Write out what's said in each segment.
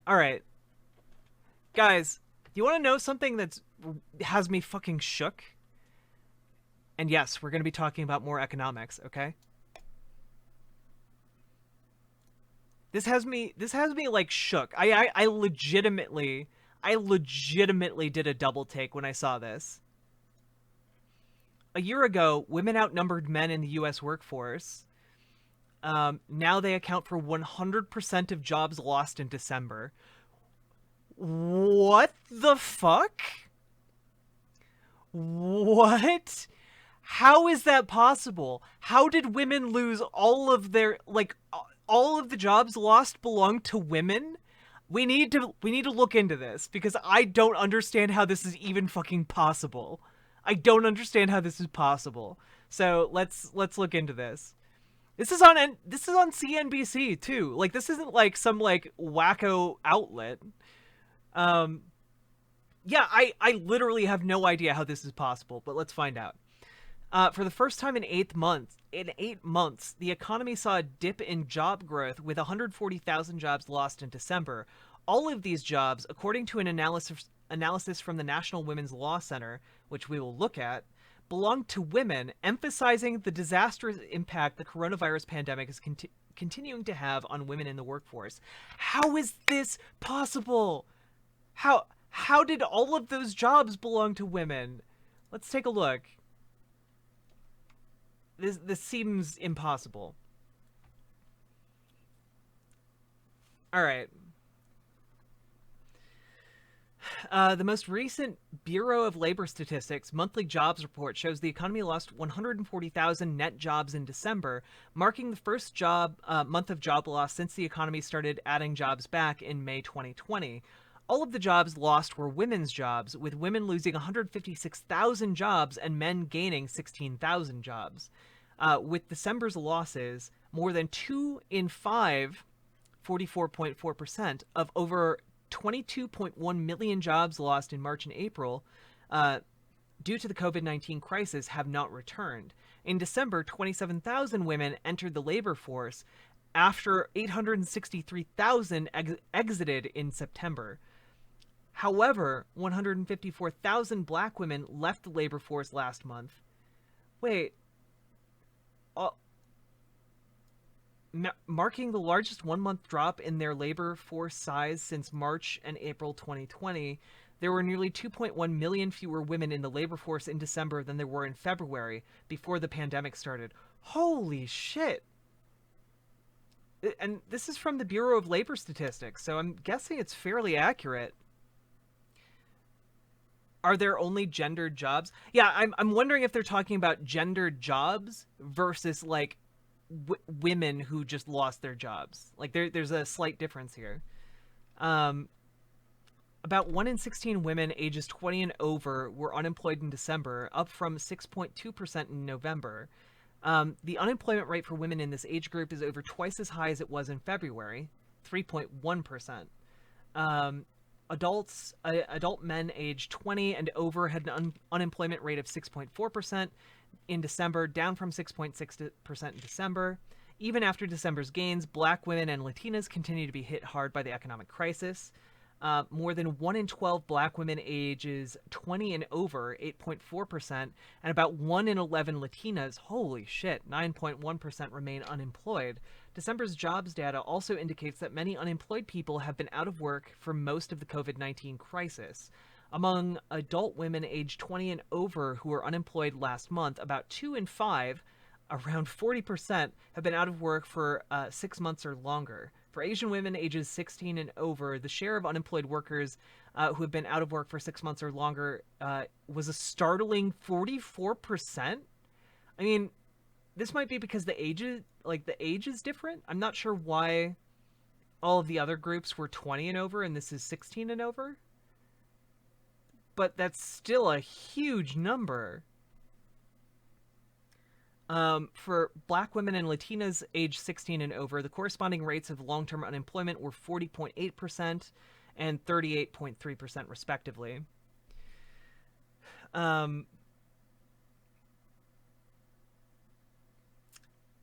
All right, guys, you want to know something that's has me fucking shook? And yes, we're going to be talking about more economics, okay? This has me like shook. I legitimately did a double take when I saw this. A year ago, women outnumbered men in the US workforce. Now they account for 100% of jobs lost in December. What the fuck? What? How is that possible? How did women lose all of their all of the jobs lost belong to women? We need to look into this because I don't understand how this is even fucking possible. I don't understand how this is possible. So let's look into this. This is on CNBC too. Like this isn't like some like wacko outlet. Um yeah, I literally have no idea how this is possible, but let's find out. For the first time in 8 months, the economy saw a dip in job growth with 140,000 jobs lost in December. All of these jobs, according to an analysis from the National Women's Law Center, which we will look at, belong to women, emphasizing the disastrous impact the coronavirus pandemic is continuing to have on women in the workforce. How is this possible? How did all of those jobs belong to women? Let's take a look. This seems impossible. All right. The most recent Bureau of Labor Statistics monthly jobs report shows the economy lost 140,000 net jobs in December, marking the first month of job loss since the economy started adding jobs back in May 2020. All of the jobs lost were women's jobs, with women losing 156,000 jobs and men gaining 16,000 jobs. With December's losses, more than 2 in 5, 44.4%, of over 22.1 million jobs lost in March and April due to the COVID-19 crisis have not returned. In December, 27,000 women entered the labor force after 863,000 exited in September. However, 154,000 black women left the labor force last month. Wait. Marking the largest one-month drop in their labor force size since March and April 2020, there were nearly 2.1 million fewer women in the labor force in December than there were in February, before the pandemic started. Holy shit! And this is from the Bureau of Labor Statistics, so I'm guessing it's fairly accurate. Are there only gendered jobs? Yeah, I'm wondering if they're talking about gendered jobs versus like women who just lost their jobs. Like there's a slight difference here. Um, about 1 in 16 women ages 20 and over were unemployed in December, up from 6.2% in November. The unemployment rate for women in this age group is over twice as high as it was in February, 3.1%. Adult men aged 20 and over had an unemployment rate of 6.4% in December, down from 6.6% in December. Even after December's gains, black women and Latinas continue to be hit hard by the economic crisis. More than 1 in 12 black women ages 20 and over, 8.4%, and about 1 in 11 Latinas, holy shit, 9.1%, remain unemployed. December's jobs data also indicates that many unemployed people have been out of work for most of the COVID-19 crisis. Among adult women aged 20 and over who were unemployed last month, about 2 in 5, around 40%, have been out of work for 6 months or longer. For Asian women ages 16 and over, the share of unemployed workers who have been out of work for 6 months or longer was a startling 44%. I mean, this might be because the age is different. I'm not sure why all of the other groups were 20 and over and this is 16 and over. But that's still a huge number. For black women and Latinas aged 16 and over, the corresponding rates of long-term unemployment were 40.8% and 38.3% respectively.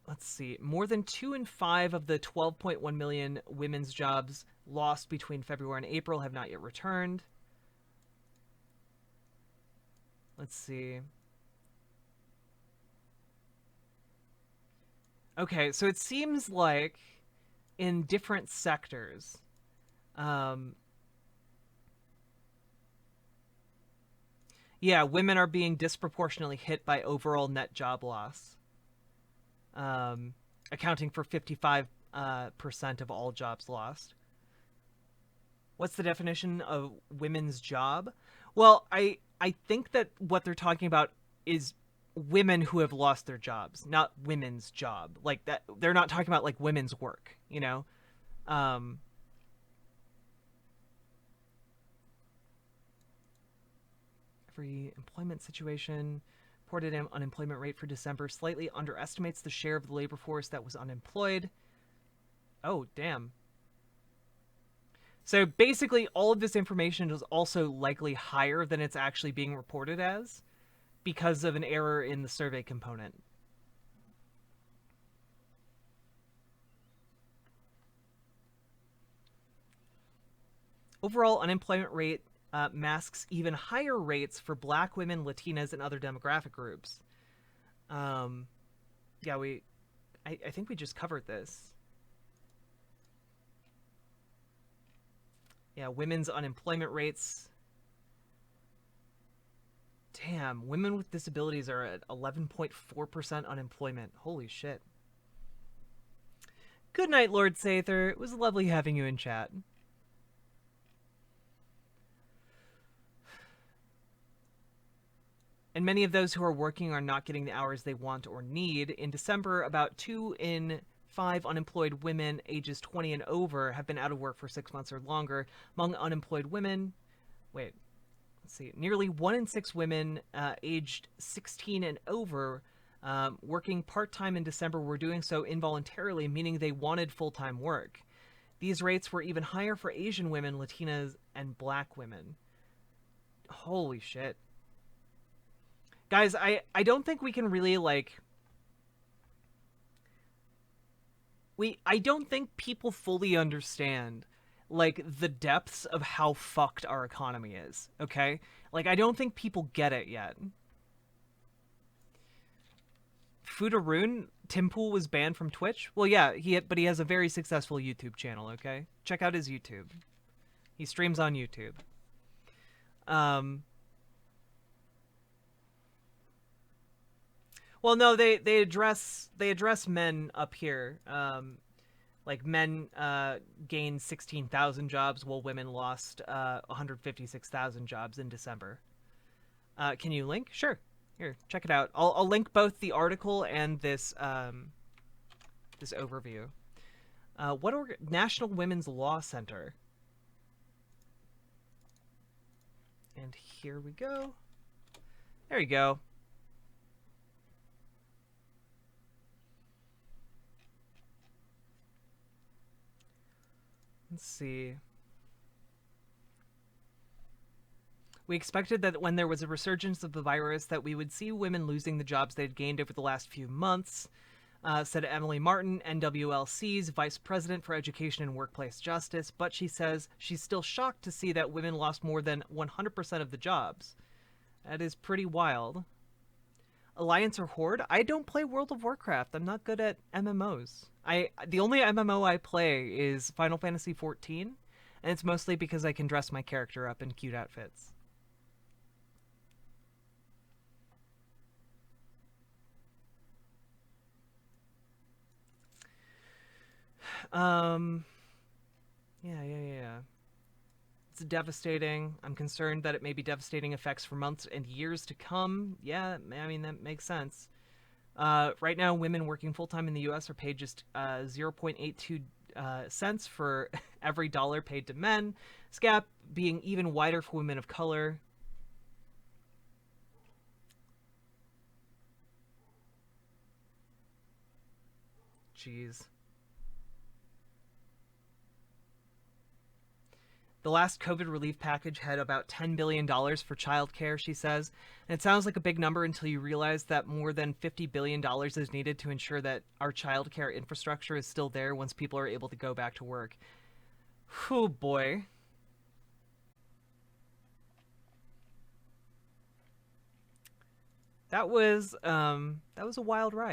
let's see, more than 2 in 5 of the 12.1 million women's jobs lost between February and April have not yet returned. Let's see. Okay, so it seems like in different sectors, yeah, women are being disproportionately hit by overall net job loss, accounting for 55% of all jobs lost. What's the definition of women's job? Well, I think that what they're talking about is women who have lost their jobs, not women's job. Like that, they're not talking about like women's work, you know. Um, every employment situation. Reported unemployment rate for December slightly underestimates the share of the labor force that was unemployed. Oh, damn. So basically, all of this information is also likely higher than it's actually being reported as because of an error in the survey component. Overall unemployment rate masks even higher rates for Black women, Latinas, and other demographic groups. Yeah, I think we just covered this. Yeah, women's unemployment rates. Damn, women with disabilities are at 11.4% unemployment. Holy shit. Good night, Lord Sather. It was lovely having you in chat. And many of those who are working are not getting the hours they want or need. In December, about 2 in 5 unemployed women ages 20 and over have been out of work for 6 months or longer. Among unemployed women, let's see, nearly 1 in 6 women aged 16 and over working part-time in December were doing so involuntarily, meaning they wanted full-time work. These rates were even higher for Asian women, Latinas, and Black women. Holy shit. Guys, I don't think we can really, like... I don't think people fully understand, like, the depths of how fucked our economy is, okay? Like, I don't think people get it yet. Fudarun, Tim Pool was banned from Twitch? Well, yeah, but he has a very successful YouTube channel, okay? Check out his YouTube. He streams on YouTube. Well, no, they address men up here. Like men gained 16,000 jobs, while women lost 156,000 jobs in December. Can you link? Sure. Here, check it out. I'll link both the article and this this overview. National Women's Law Center. And here we go. There you go. Let's see. We expected that when there was a resurgence of the virus that we would see women losing the jobs they'd gained over the last few months, said Emily Martin, NWLC's Vice President for Education and Workplace Justice, but she says she's still shocked to see that women lost more than 100% of the jobs. That is pretty wild. Alliance or Horde? I don't play World of Warcraft. I'm not good at MMOs. The only MMO I play is Final Fantasy XIV, and it's mostly because I can dress my character up in cute outfits. Yeah. It's devastating. I'm concerned that it may be devastating effects for months and years to come. Yeah, I mean, that makes sense. Right now, women working full-time in the U.S. are paid just 0.82 cents for every dollar paid to men. This gap being even wider for women of color. Jeez. The last COVID relief package had about $10 billion for childcare, she says. And it sounds like a big number until you realize that more than $50 billion is needed to ensure that our childcare infrastructure is still there once people are able to go back to work. Oh boy. That was a wild ride.